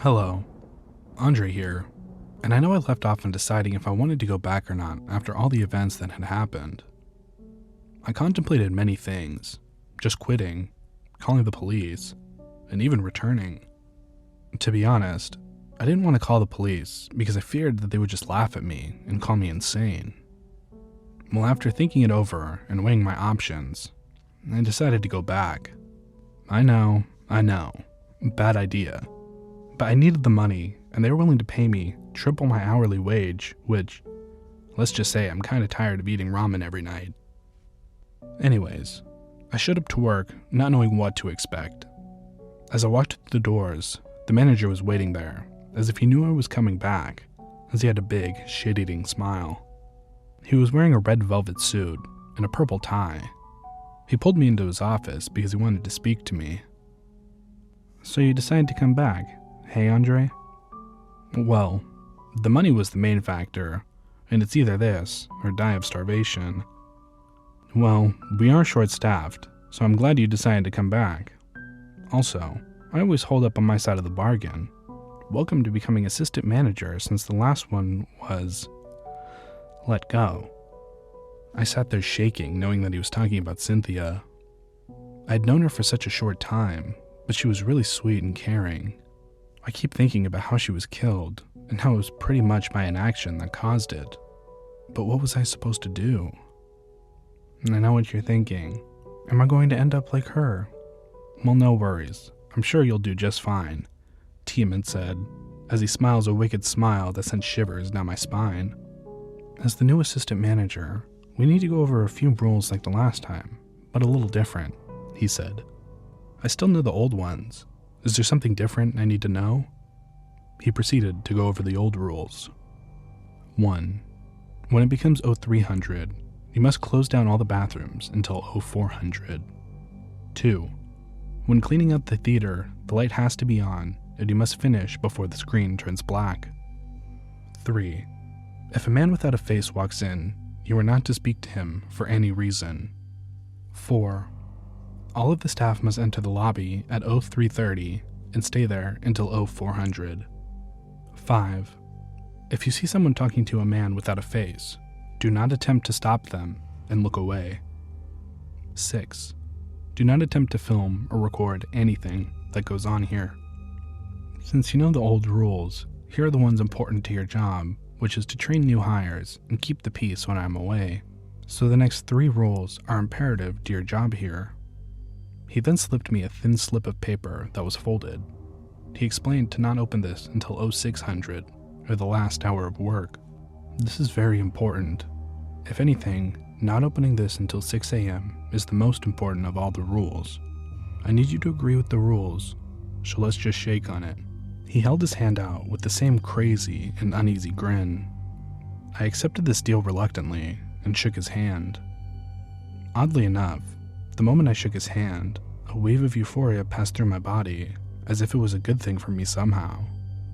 Hello, Andre here, and I know I left off on deciding if I wanted to go back or not after all the events that had happened. I contemplated many things, just quitting, calling the police, and even returning. To be honest, I didn't want to call the police because I feared that they would just laugh at me and call me insane. Well, after thinking it over and weighing my options, I decided to go back. I know, bad idea. But I needed the money, and they were willing to pay me triple my hourly wage, which, let's just say I'm kinda tired of eating ramen every night. Anyways, I showed up to work not knowing what to expect. As I walked through the doors, the manager was waiting there, as if he knew I was coming back, as he had a big, shit-eating smile. He was wearing a red velvet suit and a purple tie. He pulled me into his office because he wanted to speak to me. "So you decided to come back? Hey, Andre?" "Well, the money was the main factor, and it's either this or die of starvation." "Well, we are short-staffed, so I'm glad you decided to come back. Also, I always hold up on my side of the bargain. Welcome to becoming assistant manager since the last one was let go." I sat there shaking, knowing that he was talking about Cynthia. I'd known her for such a short time, but she was really sweet and caring. I keep thinking about how she was killed, and how it was pretty much my inaction that caused it. But what was I supposed to do? And I know what you're thinking. Am I going to end up like her? Well, no worries. I'm sure you'll do just fine, Tiemann said, as he smiles a wicked smile that sent shivers down my spine. As the new assistant manager, we need to go over a few rules like the last time, but a little different, he said. I still know the old ones. Is there something different I need to know? He proceeded to go over the old rules. 1. When it becomes 0300, you must close down all the bathrooms until 0400. 2. When cleaning up the theater, the light has to be on, and you must finish before the screen turns black. 3. If a man without a face walks in, you are not to speak to him for any reason. 4. All of the staff must enter the lobby at 0330 and stay there until 0400. 5. If you see someone talking to a man without a face, do not attempt to stop them and look away. 6. Do not attempt to film or record anything that goes on here. Since you know the old rules, here are the ones important to your job, which is to train new hires and keep the peace when I'm away. So the next 3 rules are imperative to your job here. He then slipped me a thin slip of paper that was folded. He explained to not open this until 0600, or the last hour of work. This is very important. If anything, not opening this until 6 a.m. is the most important of all the rules. I need you to agree with the rules, so let's just shake on it. He held his hand out with the same crazy and uneasy grin. I accepted this deal reluctantly and shook his hand. Oddly enough, the moment I shook his hand, a wave of euphoria passed through my body, as if it was a good thing for me somehow,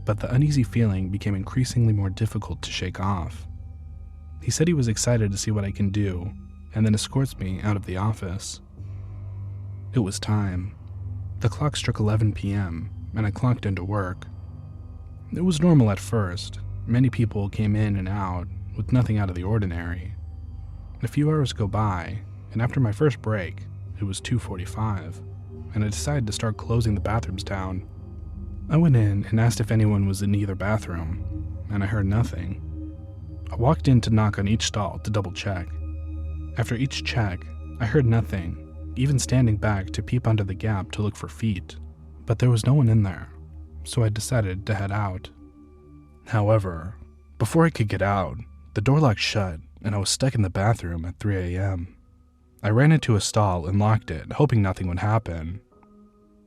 but the uneasy feeling became increasingly more difficult to shake off. He said he was excited to see what I can do, and then escorts me out of the office. It was time. The clock struck 11 p.m., and I clocked into work. It was normal at first. Many people came in and out, with nothing out of the ordinary. A few hours go by, and after my first break, it was 2:45, and I decided to start closing the bathrooms down. I went in and asked if anyone was in either bathroom, and I heard nothing. I walked in to knock on each stall to double check. After each check, I heard nothing, even standing back to peep under the gap to look for feet, but there was no one in there, so I decided to head out. However, before I could get out, the door locked shut and I was stuck in the bathroom at 3 a.m. I ran into a stall and locked it, hoping nothing would happen.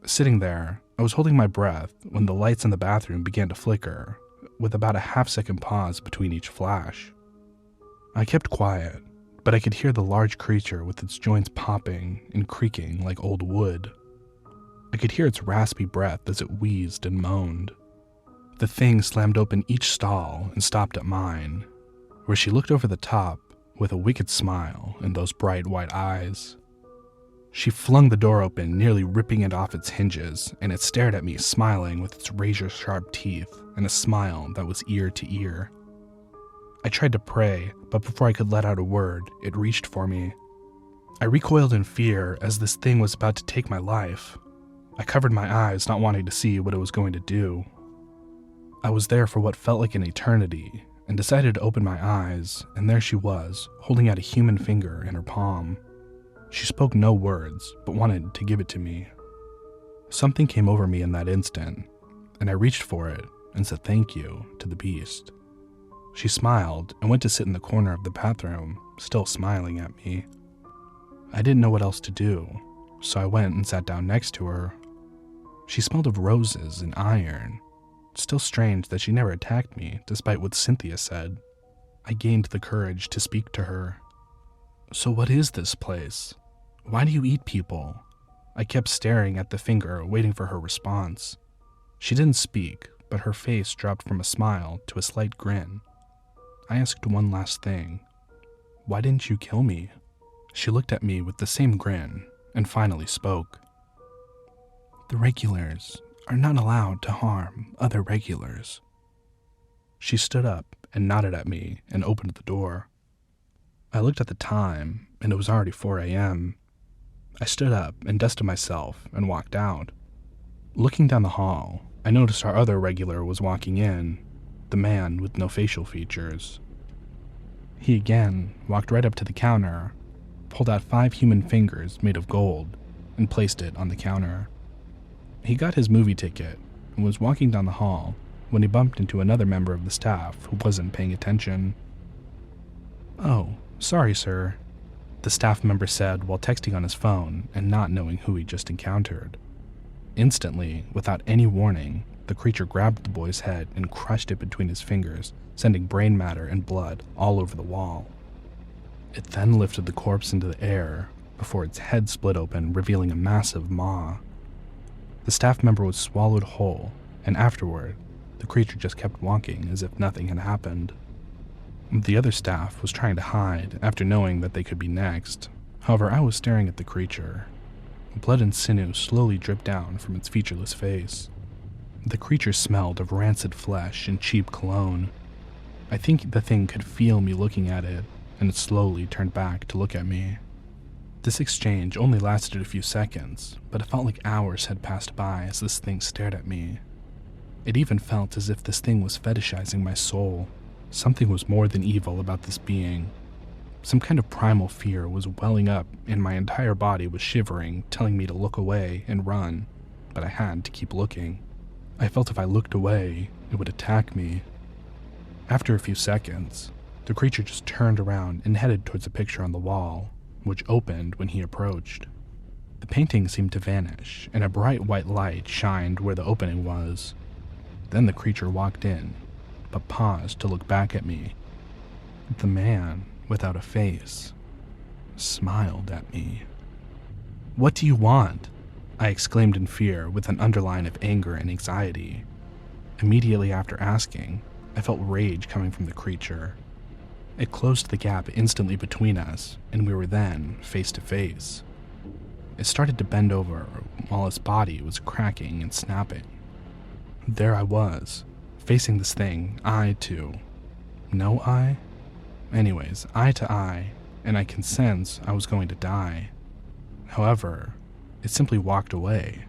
Sitting there, I was holding my breath when the lights in the bathroom began to flicker, with about a half-second pause between each flash. I kept quiet, but I could hear the large creature with its joints popping and creaking like old wood. I could hear its raspy breath as it wheezed and moaned. The thing slammed open each stall and stopped at mine, where she looked over the top with a wicked smile and those bright white eyes. She flung the door open, nearly ripping it off its hinges, and it stared at me, smiling with its razor-sharp teeth and a smile that was ear to ear. I tried to pray, but before I could let out a word, it reached for me. I recoiled in fear as this thing was about to take my life. I covered my eyes, not wanting to see what it was going to do. I was there for what felt like an eternity, and decided to open my eyes, and there she was, holding out a human finger in her palm. She spoke no words, but wanted to give it to me. Something came over me in that instant, and I reached for it and said thank you to the beast. She smiled and went to sit in the corner of the bathroom, still smiling at me. I didn't know what else to do, so I went and sat down next to her. She smelled of roses and iron. Still strange that she never attacked me, despite what Cynthia said. I gained the courage to speak to her. "So what is this place? Why do you eat people?" I kept staring at the finger, waiting for her response. She didn't speak, but her face dropped from a smile to a slight grin. I asked one last thing. "Why didn't you kill me?" She looked at me with the same grin and finally spoke. "The regulars are not allowed to harm other regulars." She stood up and nodded at me and opened the door. I looked at the time, and it was already 4 a.m. I stood up and dusted myself and walked out. Looking down the hall, I noticed our other regular was walking in, the man with no facial features. He again walked right up to the counter, pulled out 5 human fingers made of gold, and placed it on the counter. He got his movie ticket and was walking down the hall when he bumped into another member of the staff who wasn't paying attention. "Oh, sorry, sir," the staff member said while texting on his phone and not knowing who he just encountered. Instantly, without any warning, the creature grabbed the boy's head and crushed it between his fingers, sending brain matter and blood all over the wall. It then lifted the corpse into the air before its head split open, revealing a massive maw. The staff member was swallowed whole, and afterward, the creature just kept walking as if nothing had happened. The other staff was trying to hide after knowing that they could be next. However, I was staring at the creature. Blood and sinew slowly dripped down from its featureless face. The creature smelled of rancid flesh and cheap cologne. I think the thing could feel me looking at it, and it slowly turned back to look at me. This exchange only lasted a few seconds, but it felt like hours had passed by as this thing stared at me. It even felt as if this thing was fetishizing my soul. Something was more than evil about this being. Some kind of primal fear was welling up, and my entire body was shivering, telling me to look away and run, but I had to keep looking. I felt if I looked away, it would attack me. After a few seconds, the creature just turned around and headed towards a picture on the wall, which opened when he approached. The painting seemed to vanish, and a bright white light shined where the opening was. Then the creature walked in, but paused to look back at me. The man, without a face, smiled at me. "What do you want?" I exclaimed in fear with an underline of anger and anxiety. Immediately after asking, I felt rage coming from the creature. It closed the gap instantly between us, and we were then face to face. It started to bend over while its body was cracking and snapping. There I was, facing this thing, eye to... no eye? Anyways, eye to eye, and I can sense I was going to die. However, it simply walked away.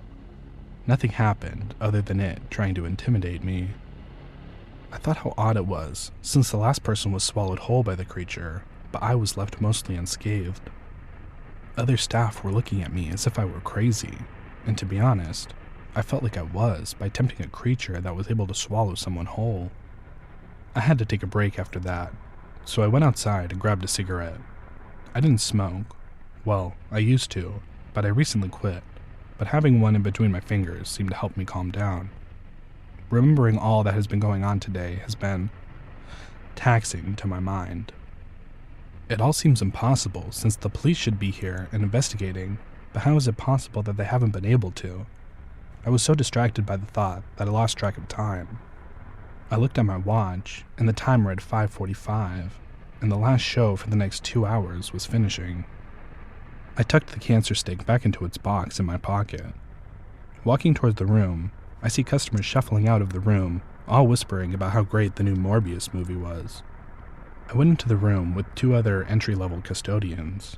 Nothing happened other than it trying to intimidate me. I thought how odd it was, since the last person was swallowed whole by the creature, but I was left mostly unscathed. Other staff were looking at me as if I were crazy, and to be honest, I felt like I was by tempting a creature that was able to swallow someone whole. I had to take a break after that, so I went outside and grabbed a cigarette. I didn't smoke. Well, I used to, but I recently quit, but having one in between my fingers seemed to help me calm down. Remembering all that has been going on today has been taxing to my mind. It all seems impossible since the police should be here and investigating, but how is it possible that they haven't been able to? I was so distracted by the thought that I lost track of time. I looked at my watch, and the time read 5:45, and the last show for the next 2 hours was finishing. I tucked the cancer stick back into its box in my pocket. Walking towards the room, I see customers shuffling out of the room, all whispering about how great the new Morbius movie was. I went into the room with 2 other entry-level custodians.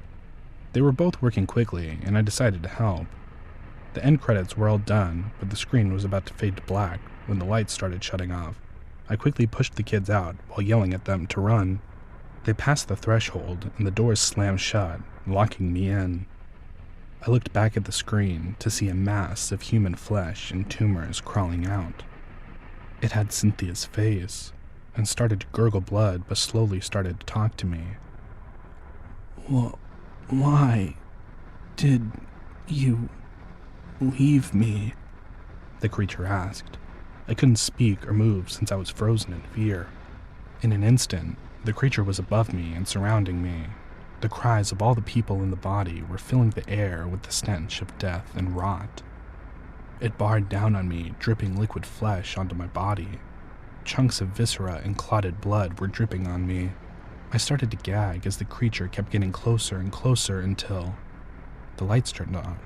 They were both working quickly, and I decided to help. The end credits were all done, but the screen was about to fade to black when the lights started shutting off. I quickly pushed the kids out while yelling at them to run. They passed the threshold, and the doors slammed shut, locking me in. I looked back at the screen to see a mass of human flesh and tumors crawling out. It had Cynthia's face, and started to gurgle blood but slowly started to talk to me. Why did you leave me? The creature asked. I couldn't speak or move since I was frozen in fear. In an instant, the creature was above me and surrounding me. The cries of all the people in the body were filling the air with the stench of death and rot. It barred down on me, dripping liquid flesh onto my body. Chunks of viscera and clotted blood were dripping on me. I started to gag as the creature kept getting closer and closer until the lights turned on.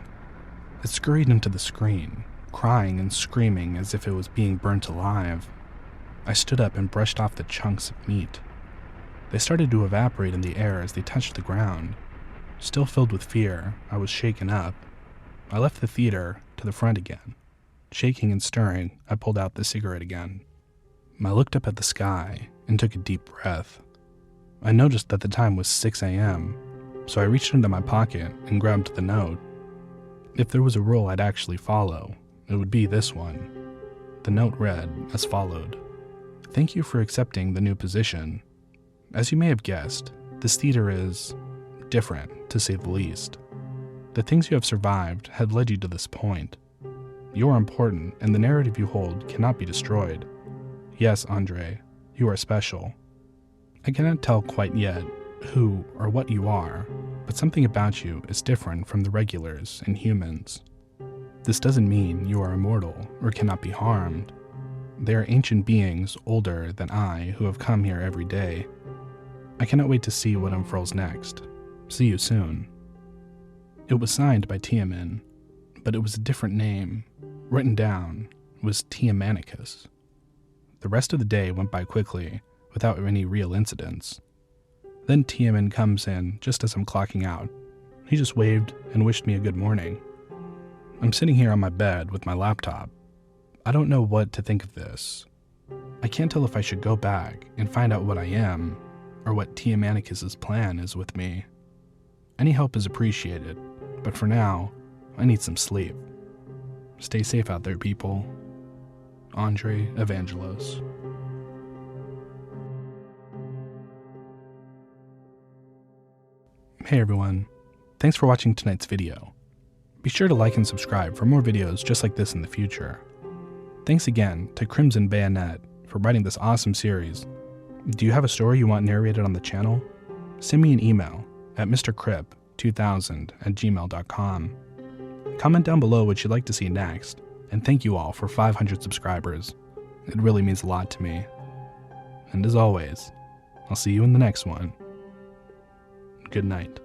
It scurried into the screen, crying and screaming as if it was being burnt alive. I stood up and brushed off the chunks of meat. They started to evaporate in the air as they touched the ground. Still filled with fear, I was shaken up. I left the theater to the front again. Shaking and stirring, I pulled out the cigarette again. I looked up at the sky and took a deep breath. I noticed that the time was 6 a.m., so I reached into my pocket and grabbed the note. If there was a rule I'd actually follow, it would be this one. The note read as followed. Thank you for accepting the new position. As you may have guessed, this theater is different, to say the least. The things you have survived have led you to this point. You are important, and the narrative you hold cannot be destroyed. Yes, Andre, you are special. I cannot tell quite yet who or what you are, but something about you is different from the regulars and humans. This doesn't mean you are immortal or cannot be harmed. They are ancient beings older than I who have come here every day. I cannot wait to see what unfurls next. See you soon. It was signed by Tiamin, but it was a different name. Written down was Tiamanicus. The rest of the day went by quickly, without any real incidents. Then Tiamin comes in just as I'm clocking out. He just waved and wished me a good morning. I'm sitting here on my bed with my laptop. I don't know what to think of this. I can't tell if I should go back and find out what I am, or what Tiamanicus's plan is with me. Any help is appreciated, but for now, I need some sleep. Stay safe out there, people. Andre Evangelos. Hey everyone, thanks for watching tonight's video. Be sure to like and subscribe for more videos just like this in the future. Thanks again to Crimson Bayonet for writing this awesome series. Do you have a story you want narrated on the channel? Send me an email at mrcrip2000@gmail.com. Comment down below what you'd like to see next, and thank you all for 500 subscribers. It really means a lot to me. And as always, I'll see you in the next one. Good night.